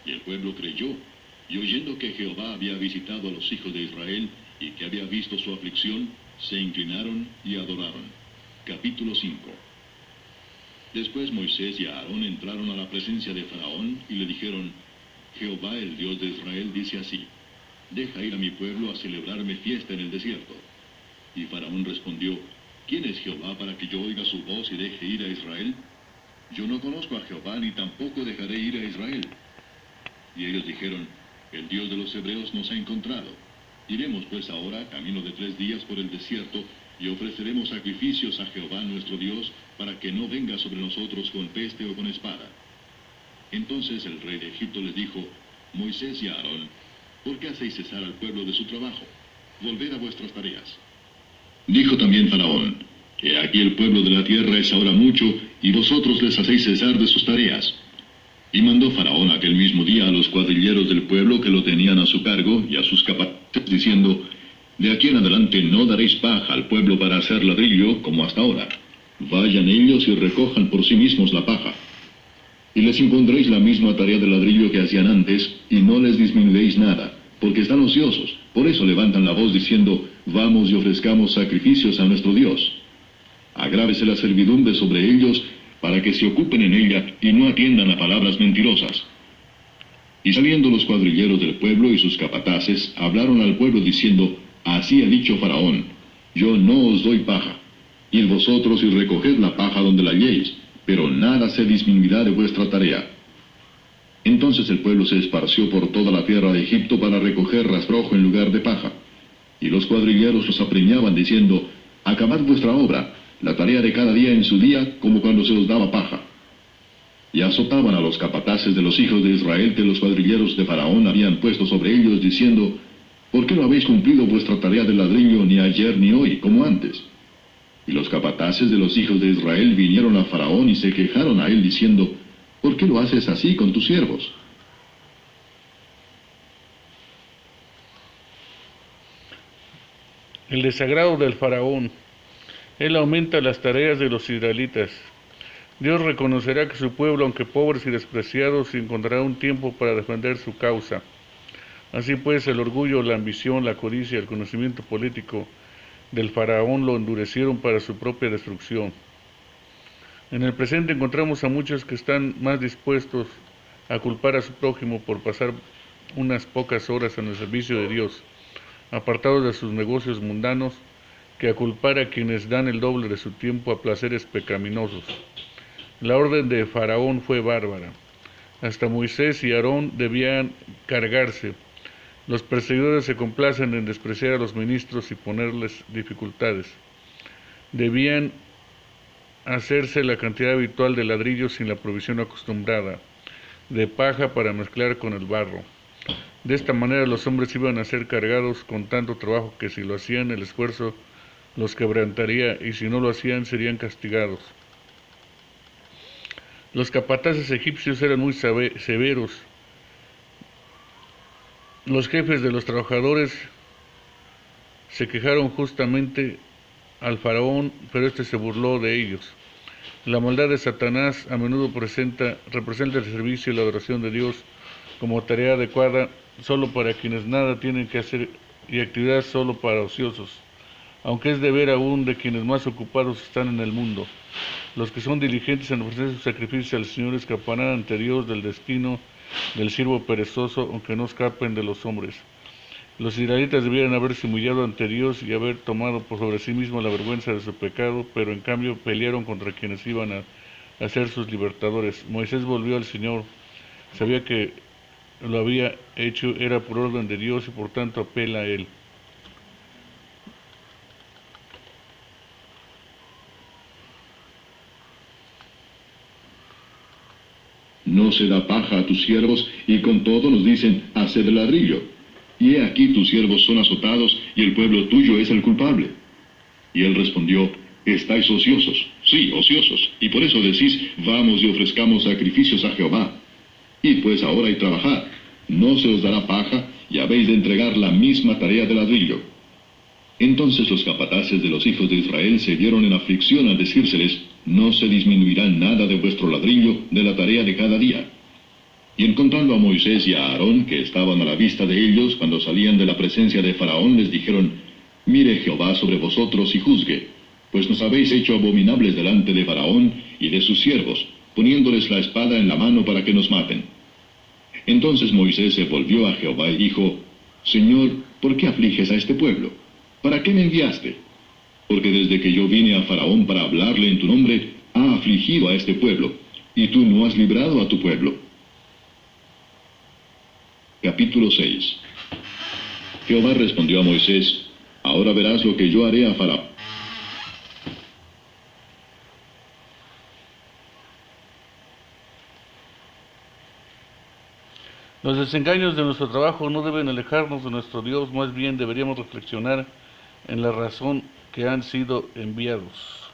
Y el pueblo creyó, y oyendo que Jehová había visitado a los hijos de Israel, y que había visto su aflicción, se inclinaron y adoraron. Capítulo 5. Después Moisés y Aarón entraron a la presencia de Faraón, y le dijeron, Jehová, el Dios de Israel, dice así, deja ir a mi pueblo a celebrarme fiesta en el desierto. Y Faraón respondió, ¿quién es Jehová para que yo oiga su voz y deje ir a Israel? Yo no conozco a Jehová, ni tampoco dejaré ir a Israel. Y ellos dijeron, el Dios de los hebreos nos ha encontrado. Iremos pues ahora, camino de 3 días por el desierto, y ofreceremos sacrificios a Jehová nuestro Dios, para que no venga sobre nosotros con peste o con espada. Entonces el rey de Egipto les dijo, Moisés y Aarón, ¿por qué hacéis cesar al pueblo de su trabajo? Volved a vuestras tareas. Dijo también Faraón, he aquí el pueblo de la tierra es ahora mucho, y vosotros les hacéis cesar de sus tareas. Y mandó Faraón aquel mismo día a los cuadrilleros del pueblo que lo tenían a su cargo, y a sus capataces, diciendo, de aquí en adelante no daréis paja al pueblo para hacer ladrillo, como hasta ahora. Vayan ellos y recojan por sí mismos la paja. Y les impondréis la misma tarea de ladrillo que hacían antes, y no les disminuiréis nada, porque están ociosos. Por eso levantan la voz diciendo, vamos y ofrezcamos sacrificios a nuestro Dios. Agrávese la servidumbre sobre ellos, para que se ocupen en ella y no atiendan a palabras mentirosas. Y saliendo los cuadrilleros del pueblo y sus capataces, hablaron al pueblo diciendo, así ha dicho Faraón, yo no os doy paja. Id vosotros y recoged la paja donde la halléis, pero nada se disminuirá de vuestra tarea. Entonces el pueblo se esparció por toda la tierra de Egipto para recoger rastrojo en lugar de paja. Y los cuadrilleros los apremiaban diciendo, acabad vuestra obra, la tarea de cada día en su día, como cuando se os daba paja. Y azotaban a los capataces de los hijos de Israel que los cuadrilleros de Faraón habían puesto sobre ellos, diciendo, ¿por qué no habéis cumplido vuestra tarea de ladrillo ni ayer ni hoy, como antes? Y los capataces de los hijos de Israel vinieron a Faraón y se quejaron a él, diciendo, ¿por qué lo haces así con tus siervos? El desagrado del Faraón. Él aumenta las tareas de los israelitas. Dios reconocerá que su pueblo, aunque pobres y despreciados, encontrará un tiempo para defender su causa. Así pues, el orgullo, la ambición, la codicia, el conocimiento político del Faraón lo endurecieron para su propia destrucción. En el presente encontramos a muchos que están más dispuestos a culpar a su prójimo por pasar unas pocas horas en el servicio de Dios, apartados de sus negocios mundanos, que a culpar a quienes dan el doble de su tiempo a placeres pecaminosos. La orden de Faraón fue bárbara. Hasta Moisés y Aarón debían cargarse. Los perseguidores se complacen en despreciar a los ministros y ponerles dificultades. Debían hacerse la cantidad habitual de ladrillos sin la provisión acostumbrada, de paja para mezclar con el barro. De esta manera los hombres iban a ser cargados con tanto trabajo que si lo hacían el esfuerzo los quebrantaría, y si no lo hacían serían castigados. Los capataces egipcios eran muy severos. Los jefes de los trabajadores se quejaron justamente al Faraón, pero éste se burló de ellos. La maldad de Satanás a menudo representa el servicio y la adoración de Dios como tarea adecuada solo para quienes nada tienen que hacer y actividad solo para ociosos, aunque es deber aún de quienes más ocupados están en el mundo. Los que son diligentes en ofrecer sus sacrificios al Señor escaparán ante Dios del destino del siervo perezoso, aunque no escapen de los hombres. Los israelitas debieran haberse humillado ante Dios y haber tomado por sobre sí mismos la vergüenza de su pecado, pero en cambio pelearon contra quienes iban a ser sus libertadores. Moisés volvió al Señor, sabía que lo había hecho era por orden de Dios y por tanto apela a Él. No se da paja a tus siervos, y con todo nos dicen, haced ladrillo. Y he aquí tus siervos son azotados, y el pueblo tuyo es el culpable. Y él respondió, estáis ociosos, sí, ociosos, y por eso decís, vamos y ofrezcamos sacrificios a Jehová. Id pues ahora y trabajad, no se os dará paja, y habéis de entregar la misma tarea de ladrillo. Entonces los capataces de los hijos de Israel se vieron en aflicción al decírseles, no se disminuirá nada de vuestro ladrillo de la tarea de cada día. Y encontrando a Moisés y a Aarón, que estaban a la vista de ellos cuando salían de la presencia de Faraón, les dijeron: Mire Jehová sobre vosotros y juzgue, pues nos habéis hecho abominables delante de Faraón y de sus siervos, poniéndoles la espada en la mano para que nos maten. Entonces Moisés se volvió a Jehová y dijo: Señor, ¿por qué afliges a este pueblo? ¿Para qué me enviaste? Porque desde que yo vine a Faraón para hablarle en tu nombre, ha afligido a este pueblo, y tú no has librado a tu pueblo. Capítulo 6. Jehová respondió a Moisés: Ahora verás lo que yo haré a Faraón. Los desengaños de nuestro trabajo no deben alejarnos de nuestro Dios, más bien deberíamos reflexionar en la razón que han sido enviados.